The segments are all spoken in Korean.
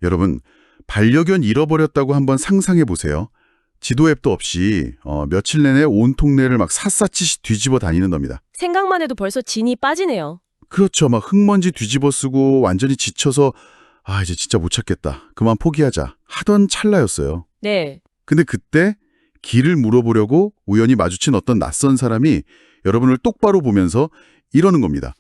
여러분, 반려견 잃어버렸다고 한번 상상해 보세요. 지도 앱도 없이 며칠 내내 온 동네를 막 샅샅이 뒤집어 다니는 겁니다. 생각만 해도 벌써 진이 빠지네요. 그렇죠. 막 흙먼지 뒤집어 쓰고 완전히 지쳐서 이제 진짜 못 찾겠다. 그만 포기하자. 하던 찰나였어요. 네. 근데 그때 길을 물어보려고 우연히 마주친 어떤 낯선 사람이 여러분을 똑바로 보면서 이러는 겁니다.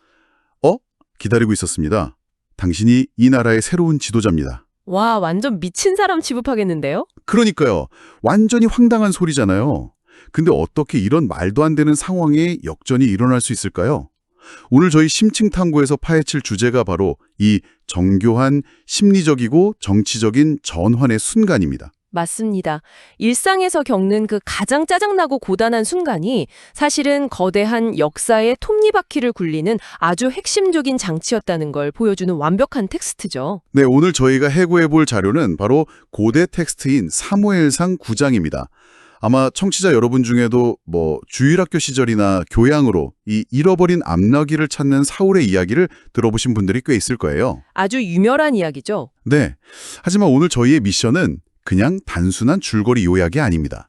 기다리고 있었습니다. 당신이 이 나라의 새로운 지도자입니다. 와, 완전 미친 사람 취급하겠는데요? 그러니까요. 완전히 황당한 소리잖아요. 근데 어떻게 이런 말도 안 되는 상황에 역전이 일어날 수 있을까요? 오늘 저희 심층탐구에서 파헤칠 주제가 바로 이 정교한 심리적이고 정치적인 전환의 순간입니다. 맞습니다. 일상에서 겪는 그 가장 짜증나고 고단한 순간이 사실은 거대한 역사의 톱니바퀴를 굴리는 아주 핵심적인 장치였다는 걸 보여주는 완벽한 텍스트죠. 네, 오늘 저희가 해구해 볼 자료는 바로 고대 텍스트인 사무엘상 9장입니다. 아마 청취자 여러분 중에도 주일학교 시절이나 교양으로 이 잃어버린 암나귀를 찾는 사울의 이야기를 들어보신 분들이 꽤 있을 거예요. 아주 유명한 이야기죠. 네, 하지만 오늘 저희의 미션은 그냥 단순한 줄거리 요약이 아닙니다.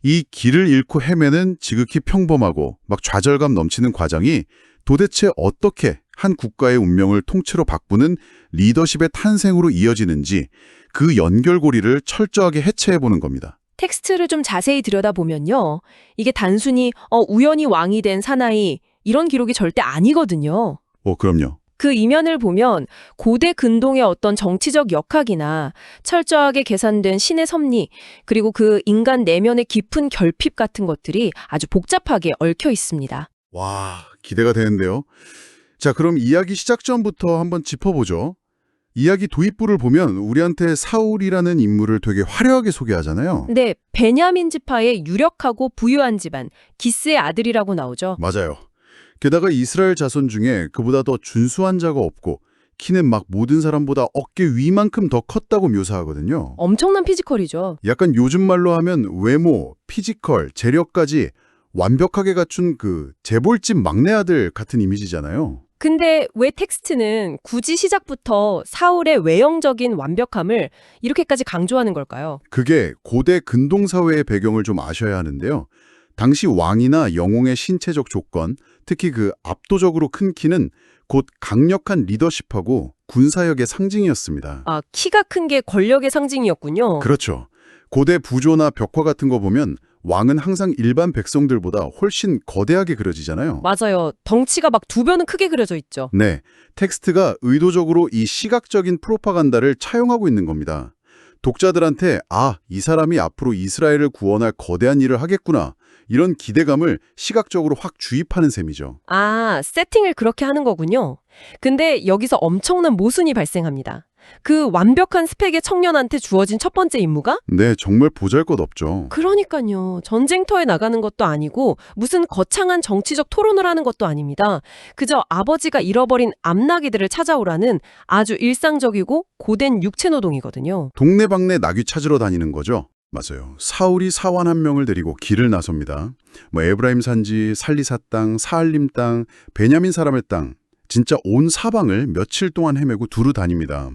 이 길을 잃고 헤매는 지극히 평범하고 막 좌절감 넘치는 과정이 도대체 어떻게 한 국가의 운명을 통째로 바꾸는 리더십의 탄생으로 이어지는지 그 연결고리를 철저하게 해체해보는 겁니다. 텍스트를 좀 자세히 들여다보면요. 이게 단순히 우연히 왕이 된 사나이 이런 기록이 절대 아니거든요. 그럼요. 그 이면을 보면 고대 근동의 어떤 정치적 역학이나 철저하게 계산된 신의 섭리, 그리고 그 인간 내면의 깊은 결핍 같은 것들이 아주 복잡하게 얽혀 있습니다. 와, 기대가 되는데요. 자, 그럼 이야기 시작 전부터 한번 짚어보죠. 이야기 도입부를 보면 우리한테 사울이라는 인물을 되게 화려하게 소개하잖아요. 네, 베냐민 지파의 유력하고 부유한 집안, 기스의 아들이라고 나오죠. 맞아요. 게다가 이스라엘 자손 중에 그보다 더 준수한 자가 없고 키는 막 모든 사람보다 어깨 위만큼 더 컸다고 묘사하거든요. 엄청난 피지컬이죠. 약간 요즘 말로 하면 외모, 피지컬, 재력까지 완벽하게 갖춘 그 재벌집 막내 아들 같은 이미지잖아요. 근데 왜 텍스트는 굳이 시작부터 사울의 외형적인 완벽함을 이렇게까지 강조하는 걸까요? 그게 고대 근동사회의 배경을 좀 아셔야 하는데요. 당시 왕이나 영웅의 신체적 조건, 특히 그 압도적으로 큰 키는 곧 강력한 리더십하고 군사력의 상징이었습니다. 아, 키가 큰 게 권력의 상징이었군요. 그렇죠. 고대 부조나 벽화 같은 거 보면 왕은 항상 일반 백성들보다 훨씬 거대하게 그려지잖아요. 맞아요. 덩치가 막 2배는 크게 그려져 있죠. 네, 텍스트가 의도적으로 이 시각적인 프로파간다를 차용하고 있는 겁니다. 독자들한테 이 사람이 앞으로 이스라엘을 구원할 거대한 일을 하겠구나. 이런 기대감을 시각적으로 확 주입하는 셈이죠. 아, 세팅을 그렇게 하는 거군요. 근데 여기서 엄청난 모순이 발생합니다. 그 완벽한 스펙의 청년한테 주어진 첫 번째 임무가? 네, 정말 보잘것없죠. 그러니까요. 전쟁터에 나가는 것도 아니고 무슨 거창한 정치적 토론을 하는 것도 아닙니다. 그저 아버지가 잃어버린 암나귀들을 찾아오라는 아주 일상적이고 고된 육체노동이거든요. 동네방네 나귀 찾으러 다니는 거죠. 맞아요. 사울이 사환 한 명을 데리고 길을 나섭니다. 에브라임 산지, 살리사 땅, 사알림 땅, 베냐민 사람의 땅, 진짜 온 사방을 며칠 동안 헤매고 두루 다닙니다.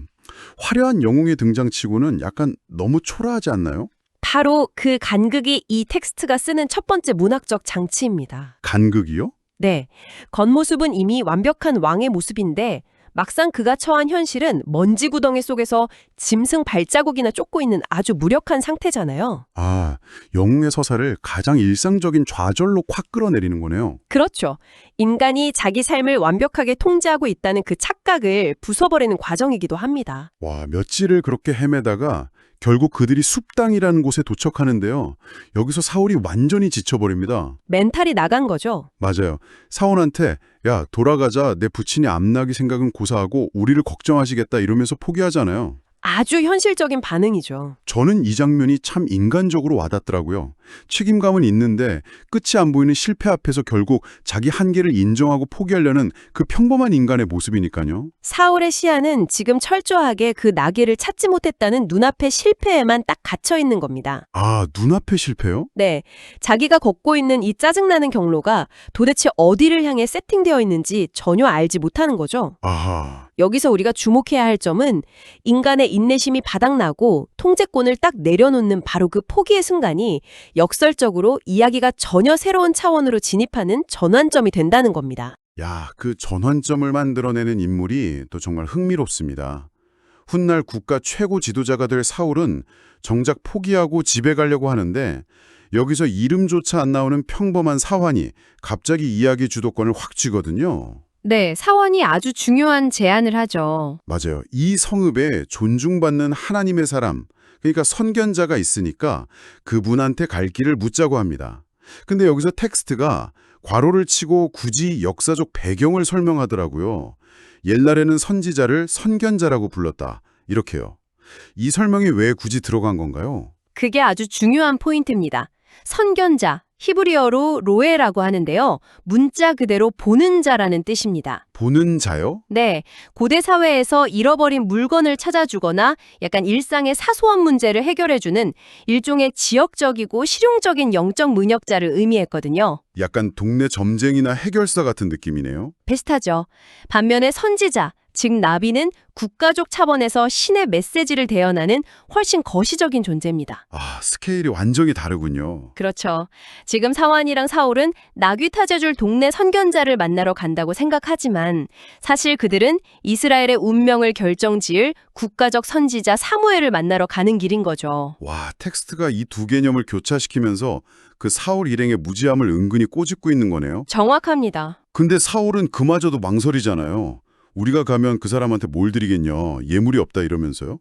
화려한 영웅의 등장치고는 약간 너무 초라하지 않나요? 바로 그 간극이 이 텍스트가 쓰는 첫 번째 문학적 장치입니다. 간극이요? 네, 겉모습은 이미 완벽한 왕의 모습인데 막상 그가 처한 현실은 먼지 구덩이 속에서 짐승 발자국이나 쫓고 있는 아주 무력한 상태잖아요. 영웅의 서사를 가장 일상적인 좌절로 확 끌어내리는 거네요. 그렇죠. 인간이 자기 삶을 완벽하게 통제하고 있다는 그 착각을 부숴버리는 과정이기도 합니다. 와, 며칠을 그렇게 헤매다가 결국 그들이 숲땅이라는 곳에 도착하는데요. 여기서 사울이 완전히 지쳐버립니다. 멘탈이 나간 거죠. 맞아요. 사울한테 야, 돌아가자. 내 부친이 암나귀 생각은 고사하고 우리를 걱정하시겠다 이러면서 포기하잖아요. 아주 현실적인 반응이죠. 저는 이 장면이 참 인간적으로 와닿더라고요. 책임감은 있는데 끝이 안 보이는 실패 앞에서 결국 자기 한계를 인정하고 포기하려는 그 평범한 인간의 모습이니까요. 사울의 시야는 지금 철저하게 그 나귀를 찾지 못했다는 눈앞의 실패에만 딱 갇혀 있는 겁니다. 눈앞의 실패요? 네, 자기가 걷고 있는 이 짜증나는 경로가 도대체 어디를 향해 세팅되어 있는지 전혀 알지 못하는 거죠. 아하. 여기서 우리가 주목해야 할 점은 인간의 인내심이 바닥나고 통제권을 딱 내려놓는 바로 그 포기의 순간이 역설적으로 이야기가 전혀 새로운 차원으로 진입하는 전환점이 된다는 겁니다. 야, 그 전환점을 만들어내는 인물이 또 정말 흥미롭습니다. 훗날 국가 최고 지도자가 될 사울은 정작 포기하고 집에 가려고 하는데 여기서 이름조차 안 나오는 평범한 사환이 갑자기 이야기 주도권을 확 쥐거든요. 네, 사원이 아주 중요한 제안을 하죠. 맞아요. 이 성읍에 존중받는 하나님의 사람, 그러니까 선견자가 있으니까 그분한테 갈 길을 묻자고 합니다. 근데 여기서 텍스트가 괄호를 치고 굳이 역사적 배경을 설명하더라고요. 옛날에는 선지자를 선견자라고 불렀다. 이렇게요. 이 설명이 왜 굳이 들어간 건가요? 그게 아주 중요한 포인트입니다. 선견자, 히브리어로 로에라고 하는데요. 문자 그대로 보는 자라는 뜻입니다. 보는 자요? 네, 고대 사회에서 잃어버린 물건을 찾아주거나 약간 일상의 사소한 문제를 해결해주는 일종의 지역적이고 실용적인 영적 능력자를 의미했거든요. 약간 동네 점쟁이나 해결사 같은 느낌이네요. 비슷하죠. 반면에 선지자, 즉 나비는 국가적 차원에서 신의 메시지를 대연하는 훨씬 거시적인 존재입니다. 아, 스케일이 완전히 다르군요. 그렇죠. 지금 사완이랑 사울은 나귀 타져줄 동네 선견자를 만나러 간다고 생각하지만 사실 그들은 이스라엘의 운명을 결정지을 국가적 선지자 사무엘을 만나러 가는 길인 거죠. 와, 텍스트가 이 두 개념을 교차시키면서 그 사울 일행의 무지함을 은근히 꼬집고 있는 거네요. 정확합니다. 근데 사울은 그마저도 망설이잖아요. 우리가 가면 그 사람한테 뭘 드리겠냐, 예물이 없다 이러면서요.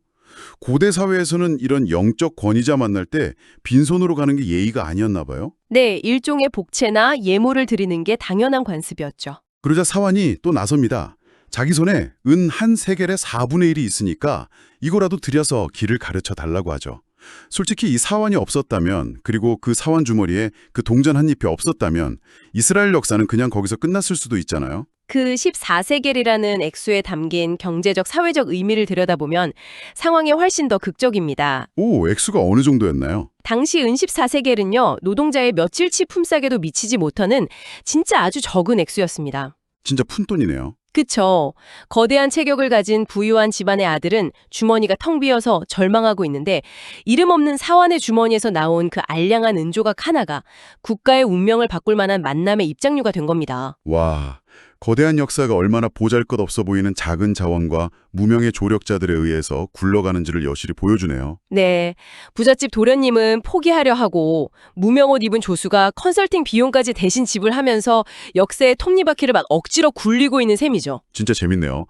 고대 사회에서는 이런 영적 권위자 만날 때 빈손으로 가는 게 예의가 아니었나 봐요. 네, 일종의 복채나 예물을 드리는 게 당연한 관습이었죠. 그러자 사환이 또 나섭니다. 자기 손에 은 한 세겔의 4분의 1이 있으니까 이거라도 드려서 길을 가르쳐 달라고 하죠. 솔직히 이 사환이 없었다면, 그리고 그 사환 주머니에 그 동전 한 잎이 없었다면 이스라엘 역사는 그냥 거기서 끝났을 수도 있잖아요. 그 14세겔이라는 액수에 담긴 경제적, 사회적 의미를 들여다보면 상황이 훨씬 더 극적입니다. 오, 액수가 어느 정도였나요? 당시 은 14세겔은요, 노동자의 며칠치 품삯에도 미치지 못하는 진짜 아주 적은 액수였습니다. 진짜 푼돈이네요. 그쵸. 거대한 체격을 가진 부유한 집안의 아들은 주머니가 텅 비어서 절망하고 있는데 이름 없는 사환의 주머니에서 나온 그 알량한 은조각 하나가 국가의 운명을 바꿀 만한 만남의 입장료가 된 겁니다. 와, 거대한 역사가 얼마나 보잘것없어 보이는 작은 자원과 무명의 조력자들에 의해서 굴러가는지를 여실히 보여주네요. 네, 부잣집 도련님은 포기하려 하고 무명옷 입은 조수가 컨설팅 비용까지 대신 지불하면서 역사의 톱니바퀴를 막 억지로 굴리고 있는 셈이죠. 진짜 재밌네요.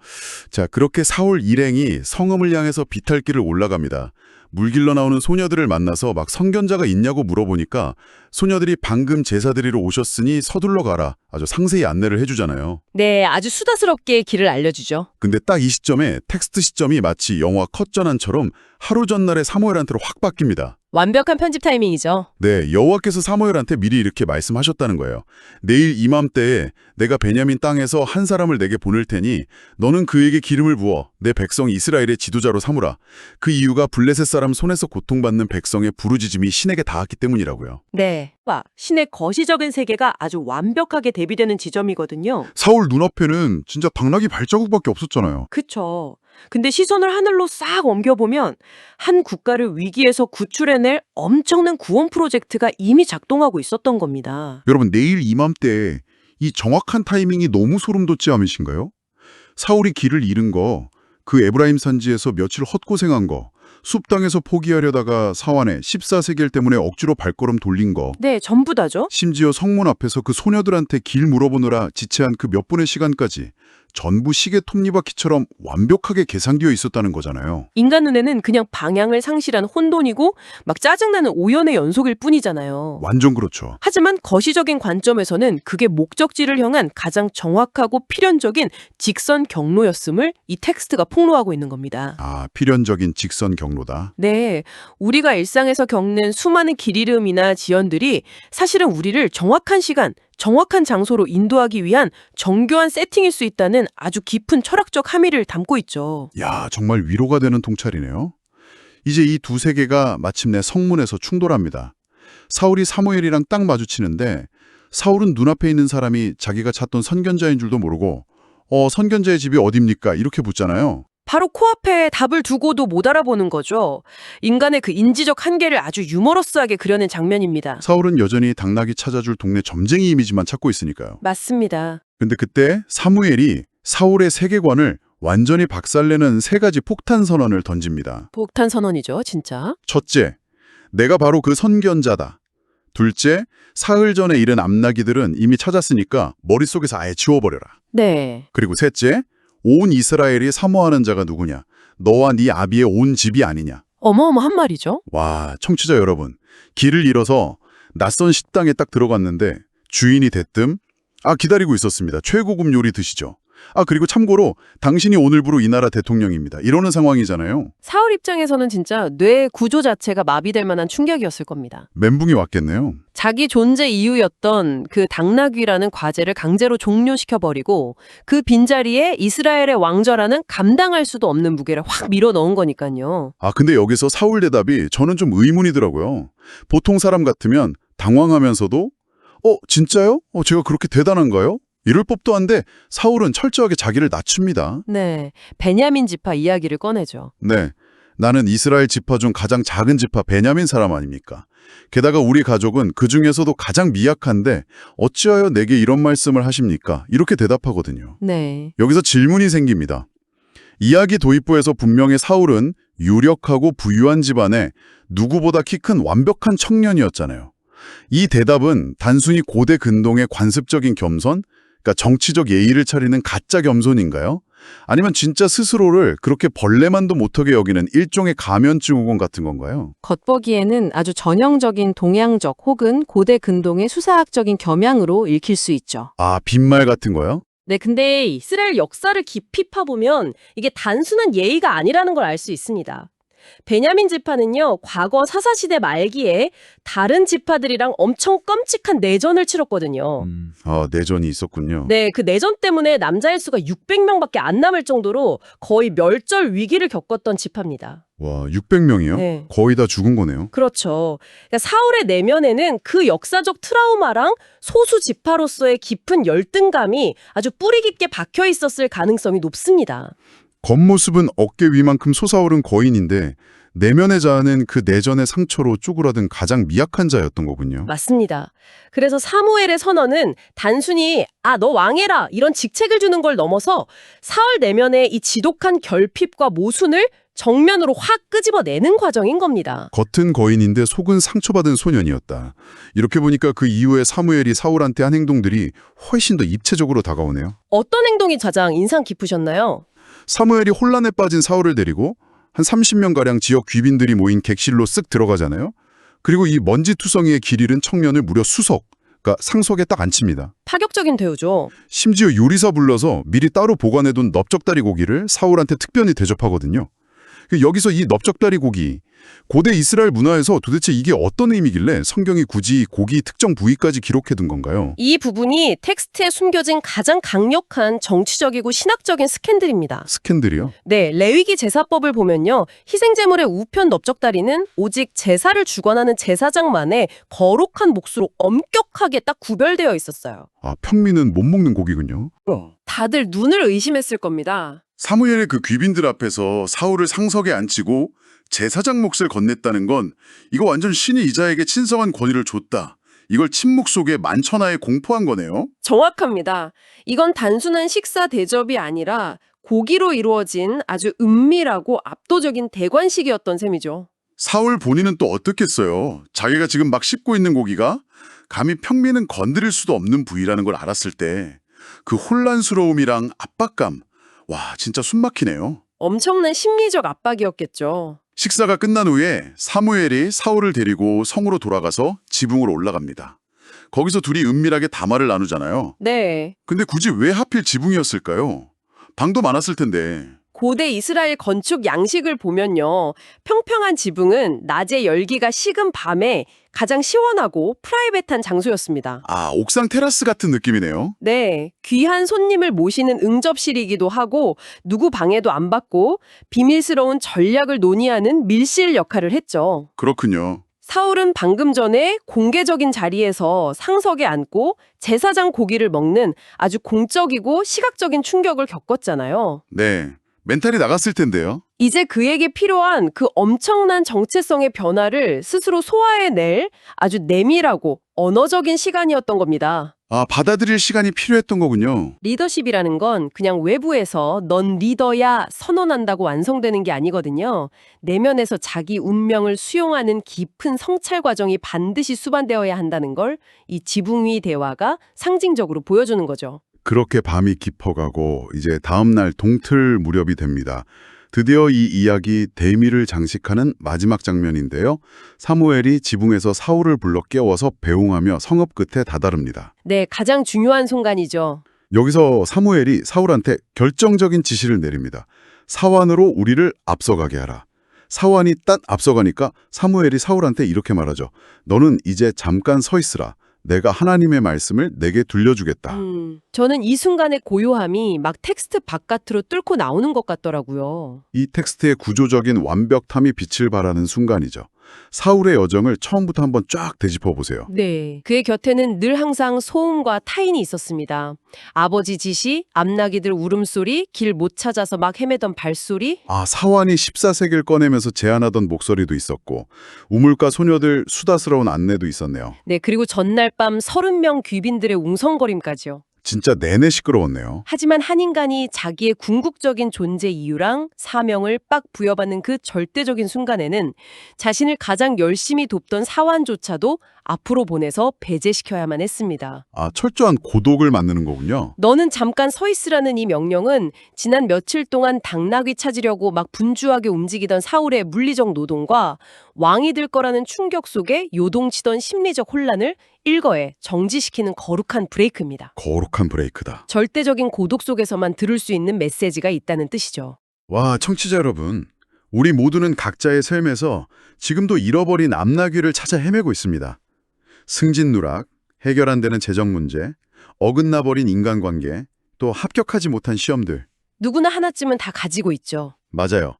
자, 그렇게 사울 일행이 성읍을 향해서 비탈길을 올라갑니다. 물길러 나오는 소녀들을 만나서 막 선견자가 있냐고 물어보니까 소녀들이 방금 제사 드리러 오셨으니 서둘러 가라. 아주 상세히 안내를 해주잖아요. 네, 아주 수다스럽게 길을 알려주죠. 근데 딱 이 시점에 텍스트 시점이 마치 영화 컷전환처럼 하루 전날에 사무엘한테로 확 바뀝니다. 완벽한 편집 타이밍이죠. 네, 여호와께서 사무엘한테 미리 이렇게 말씀하셨다는 거예요. 내일 이맘때에 내가 베냐민 땅에서 한 사람을 내게 보낼 테니 너는 그에게 기름을 부어 내 백성 이스라엘의 지도자로 삼으라. 그 이유가 블레셋 사람 손에서 고통받는 백성의 부르짖음이 신에게 닿았기 때문이라고요. 네. 신의 거시적인 세계가 아주 완벽하게 대비되는 지점이거든요. 사울 눈앞에는 진짜 당나귀 발자국밖에 없었잖아요. 그쵸. 근데 시선을 하늘로 싹 옮겨보면 한 국가를 위기에서 구출해낼 엄청난 구원 프로젝트가 이미 작동하고 있었던 겁니다. 여러분, 내일 이맘때에 이 정확한 타이밍이 너무 소름 돋지 않으신가요? 사울이 길을 잃은 거, 그 에브라임 산지에서 며칠 헛고생한 거, 숲 땅에서 포기하려다가 사환의 14세겔 때문에 억지로 발걸음 돌린 거, 네, 전부 다죠. 심지어 성문 앞에서 그 소녀들한테 길 물어보느라 지체한 그 몇 분의 시간까지 전부 시계 톱니바퀴처럼 완벽하게 계산되어 있었다는 거잖아요. 인간 눈에는 그냥 방향을 상실한 혼돈이고 막 짜증나는 오연의 연속일 뿐이잖아요. 완전 그렇죠. 하지만 거시적인 관점에서는 그게 목적지를 향한 가장 정확하고 필연적인 직선 경로였음을 이 텍스트가 폭로하고 있는 겁니다. 아, 필연적인 직선 경로다. 네, 우리가 일상에서 겪는 수많은 길 잃음이나 지연들이 사실은 우리를 정확한 시간, 정확한 장소로 인도하기 위한 정교한 세팅일 수 있다는 아주 깊은 철학적 함의를 담고 있죠. 야, 정말 위로가 되는 통찰이네요. 이제 이 두 세계가 마침내 성문에서 충돌합니다. 사울이 사무엘이랑 딱 마주치는데 사울은 눈앞에 있는 사람이 자기가 찾던 선견자인 줄도 모르고 선견자의 집이 어딥니까? 이렇게 묻잖아요. 바로 코앞에 답을 두고도 못 알아보는 거죠. 인간의 그 인지적 한계를 아주 유머러스하게 그려낸 장면입니다. 사울은 여전히 당나귀 찾아줄 동네 점쟁이 이미지만 찾고 있으니까요. 맞습니다. 근데 그때 사무엘이 사울의 세계관을 완전히 박살내는 3가지 폭탄 선언을 던집니다. 폭탄 선언이죠, 진짜. 첫째, 내가 바로 그 선견자다. 둘째, 사흘 전에 잃은 암나귀들은 이미 찾았으니까 머릿속에서 아예 지워버려라. 네. 그리고 셋째, 온 이스라엘이 사모하는 자가 누구냐? 너와 네 아비의 온 집이 아니냐? 어마어마한 말이죠. 와, 청취자 여러분. 길을 잃어서 낯선 식당에 딱 들어갔는데 주인이 대뜸 기다리고 있었습니다. 최고급 요리 드시죠. 그리고 참고로 당신이 오늘부로 이 나라 대통령입니다. 이러는 상황이잖아요. 사울 입장에서는 진짜 뇌 구조 자체가 마비될 만한 충격이었을 겁니다. 멘붕이 왔겠네요. 자기 존재 이유였던 그 당나귀라는 과제를 강제로 종료시켜버리고 그 빈자리에 이스라엘의 왕좌라는 감당할 수도 없는 무게를 확 밀어넣은 거니까요. 근데 여기서 사울 대답이 저는 좀 의문이더라고요. 보통 사람 같으면 당황하면서도 진짜요? 제가 그렇게 대단한가요? 이럴 법도 한데 사울은 철저하게 자기를 낮춥니다. 네, 베냐민 지파 이야기를 꺼내죠. 네, 나는 이스라엘 지파 중 가장 작은 지파 베냐민 사람 아닙니까? 게다가 우리 가족은 그 중에서도 가장 미약한데 어찌하여 내게 이런 말씀을 하십니까? 이렇게 대답하거든요. 네. 여기서 질문이 생깁니다. 이야기 도입부에서 분명히 사울은 유력하고 부유한 집안에 누구보다 키 큰 완벽한 청년이었잖아요. 이 대답은 단순히 고대 근동의 관습적인 겸손, 그러니까 정치적 예의를 차리는 가짜 겸손인가요? 아니면 진짜 스스로를 그렇게 벌레만도 못하게 여기는 일종의 가면증후군 같은 건가요? 겉보기에는 아주 전형적인 동양적 혹은 고대 근동의 수사학적인 겸양으로 읽힐 수 있죠. 빈말 같은 거요? 네, 근데 이스라엘 역사를 깊이 파보면 이게 단순한 예의가 아니라는 걸 알 수 있습니다. 베냐민 지파는요, 과거 사사시대 말기에 다른 지파들이랑 엄청 끔찍한 내전을 치렀거든요. 내전이 있었군요. 네, 그 내전 때문에 남자일 수가 600명밖에 안 남을 정도로 거의 멸절 위기를 겪었던 지파입니다. 와, 600명이요? 네. 거의 다 죽은 거네요. 그렇죠. 그러니까 사울의 내면에는 그 역사적 트라우마랑 소수 지파로서의 깊은 열등감이 아주 뿌리 깊게 박혀 있었을 가능성이 높습니다. 겉모습은 어깨 위만큼 솟아오른 거인인데 내면의 자아는 그 내전의 상처로 쪼그라든 가장 미약한 자였던 거군요. 맞습니다. 그래서 사무엘의 선언은 단순히 너 왕해라 이런 직책을 주는 걸 넘어서 사울 내면의 이 지독한 결핍과 모순을 정면으로 확 끄집어내는 과정인 겁니다. 겉은 거인인데 속은 상처받은 소년이었다. 이렇게 보니까 그 이후에 사무엘이 사울한테 한 행동들이 훨씬 더 입체적으로 다가오네요. 어떤 행동이 가장 인상 깊으셨나요? 사무엘이 혼란에 빠진 사울을 데리고 한 30명가량 지역 귀빈들이 모인 객실로 쓱 들어가잖아요. 그리고 이 먼지투성이의 길 잃은 청년을 무려 수석, 그러니까 상석에 딱 앉힙니다. 파격적인 대우죠. 심지어 요리사 불러서 미리 따로 보관해둔 넓적다리 고기를 사울한테 특별히 대접하거든요. 여기서 이 넓적다리 고기, 고대 이스라엘 문화에서 도대체 이게 어떤 의미길래 성경이 굳이 고기 특정 부위까지 기록해둔 건가요? 이 부분이 텍스트에 숨겨진 가장 강력한 정치적이고 신학적인 스캔들입니다. 스캔들이요? 네, 레위기 제사법을 보면요. 희생제물의 우편 넓적다리는 오직 제사를 주관하는 제사장만의 거룩한 몫으로 엄격하게 딱 구별되어 있었어요. 평민은 못 먹는 고기군요. 다들 눈을 의심했을 겁니다. 사무엘의 그 귀빈들 앞에서 사울을 상석에 앉히고 제사장 몫을 건넸다는 건 이거 완전 신이 이자에게 친성한 권위를 줬다. 이걸 침묵 속에 만천하에 공포한 거네요. 정확합니다. 이건 단순한 식사 대접이 아니라 고기로 이루어진 아주 은밀하고 압도적인 대관식이었던 셈이죠. 사울 본인은 또 어떻겠어요? 자기가 지금 막 씹고 있는 고기가 감히 평민은 건드릴 수도 없는 부위라는 걸 알았을 때 그 혼란스러움이랑 압박감, 와, 진짜 숨막히네요. 엄청난 심리적 압박이었겠죠. 식사가 끝난 후에 사무엘이 사울을 데리고 성으로 돌아가서 지붕으로 올라갑니다. 거기서 둘이 은밀하게 담화를 나누잖아요. 네. 근데 굳이 왜 하필 지붕이었을까요? 방도 많았을 텐데. 고대 이스라엘 건축 양식을 보면요. 평평한 지붕은 낮에 열기가 식은 밤에 가장 시원하고 프라이빗한 장소였습니다. 옥상 테라스 같은 느낌이네요. 네, 귀한 손님을 모시는 응접실이기도 하고 누구 방해도 안 받고 비밀스러운 전략을 논의하는 밀실 역할을 했죠. 그렇군요. 사울은 방금 전에 공개적인 자리에서 상석에 앉고 제사장 고기를 먹는 아주 공적이고 시각적인 충격을 겪었잖아요. 네, 멘탈이 나갔을 텐데요. 이제 그에게 필요한 그 엄청난 정체성의 변화를 스스로 소화해낼 아주 내밀하고 언어적인 시간이었던 겁니다. 아, 받아들일 시간이 필요했던 거군요. 리더십이라는 건 그냥 외부에서 넌 리더야 선언한다고 완성되는 게 아니거든요. 내면에서 자기 운명을 수용하는 깊은 성찰 과정이 반드시 수반되어야 한다는 걸 이 지붕 위 대화가 상징적으로 보여주는 거죠. 그렇게 밤이 깊어가고 이제 다음 날 동틀 무렵이 됩니다. 드디어 이 이야기 대미를 장식하는 마지막 장면인데요. 사무엘이 지붕에서 사울을 불러 깨워서 배웅하며 성읍 끝에 다다릅니다. 네, 가장 중요한 순간이죠. 여기서 사무엘이 사울한테 결정적인 지시를 내립니다. 사완으로 우리를 앞서가게 하라. 사완이 딱 앞서가니까 사무엘이 사울한테 이렇게 말하죠. 너는 이제 잠깐 서 있으라. 내가 하나님의 말씀을 내게 들려주겠다. 저는 이 순간의 고요함이 막 텍스트 바깥으로 뚫고 나오는 것 같더라고요. 이 텍스트의 구조적인 완벽함이 빛을 발하는 순간이죠. 사울의 여정을 처음부터 한번 쫙 되짚어 보세요. 네. 그의 곁에는 늘 항상 소음과 타인이 있었습니다. 아버지 지시, 암나기들 울음소리, 길 못 찾아서 막 헤매던 발소리. 아, 사완이 14세기를 꺼내면서 제안하던 목소리도 있었고 우물가 소녀들 수다스러운 안내도 있었네요. 네, 그리고 전날 밤 30명 귀빈들의 웅성거림까지요. 진짜 내내 시끄러웠네요. 하지만 한 인간이 자기의 궁극적인 존재 이유랑 사명을 빡 부여받는 그 절대적인 순간에는 자신을 가장 열심히 돕던 사환조차도 앞으로 보내서 배제시켜야만 했습니다. 아, 철저한 고독을 만드는 거군요. 너는 잠깐 서 있으라는 이 명령은 지난 며칠 동안 당나귀 찾으려고 막 분주하게 움직이던 사울의 물리적 노동과 왕이 될 거라는 충격 속에 요동치던 심리적 혼란을 일거에 정지시키는 거룩한 브레이크입니다. 거룩한 브레이크다. 절대적인 고독 속에서만 들을 수 있는 메시지가 있다는 뜻이죠. 와, 청취자 여러분. 우리 모두는 각자의 삶에서 지금도 잃어버린 앞나귀를 찾아 헤매고 있습니다. 승진 누락, 해결 안 되는 재정 문제, 어긋나버린 인간관계, 또 합격하지 못한 시험들. 누구나 하나쯤은 다 가지고 있죠. 맞아요.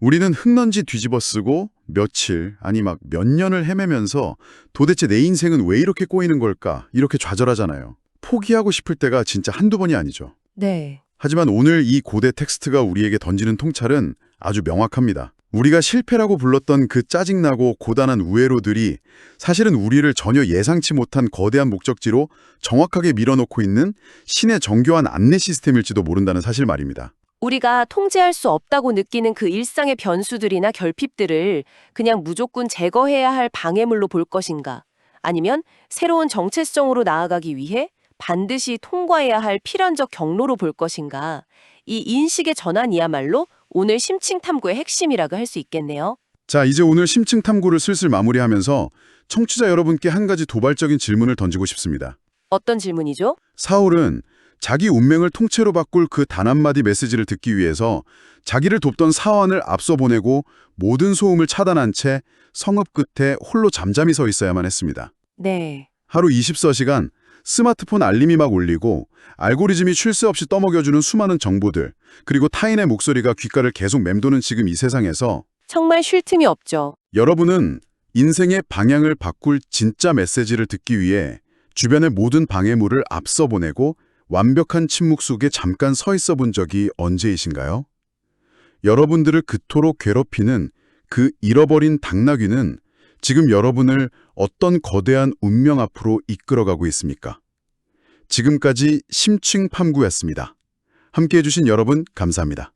우리는 흙먼지 뒤집어 쓰고 며칠, 아니 막 몇 년을 헤매면서 도대체 내 인생은 왜 이렇게 꼬이는 걸까? 이렇게 좌절하잖아요. 포기하고 싶을 때가 진짜 한두 번이 아니죠. 네. 하지만 오늘 이 고대 텍스트가 우리에게 던지는 통찰은 아주 명확합니다. 우리가 실패라고 불렀던 그 짜증나고 고단한 우회로들이 사실은 우리를 전혀 예상치 못한 거대한 목적지로 정확하게 밀어넣고 있는 신의 정교한 안내 시스템일지도 모른다는 사실 말입니다. 우리가 통제할 수 없다고 느끼는 그 일상의 변수들이나 결핍들을 그냥 무조건 제거해야 할 방해물로 볼 것인가? 아니면 새로운 정체성으로 나아가기 위해 반드시 통과해야 할 필연적 경로로 볼 것인가? 이 인식의 전환이야말로 오늘 심층 탐구의 핵심이라고 할 수 있겠네요. 자, 이제 오늘 심층 탐구를 슬슬 마무리하면서 청취자 여러분께 한 가지 도발적인 질문을 던지고 싶습니다. 어떤 질문이죠? 사울은 자기 운명을 통째로 바꿀 그 단 한마디 메시지를 듣기 위해서 자기를 돕던 사환을 앞서 보내고 모든 소음을 차단한 채 성읍 끝에 홀로 잠잠히 서 있어야만 했습니다. 네. 하루 24시간 스마트폰 알림이 막 울리고 알고리즘이 쉴 새 없이 떠먹여주는 수많은 정보들, 그리고 타인의 목소리가 귓가를 계속 맴도는 지금 이 세상에서 정말 쉴 틈이 없죠. 여러분은 인생의 방향을 바꿀 진짜 메시지를 듣기 위해 주변의 모든 방해물을 앞서 보내고 완벽한 침묵 속에 잠깐 서 있어 본 적이 언제이신가요? 여러분들을 그토록 괴롭히는 그 잃어버린 당나귀는 지금 여러분을 어떤 거대한 운명 앞으로 이끌어가고 있습니까? 지금까지 심층 탐구였습니다. 함께해 주신 여러분 감사합니다.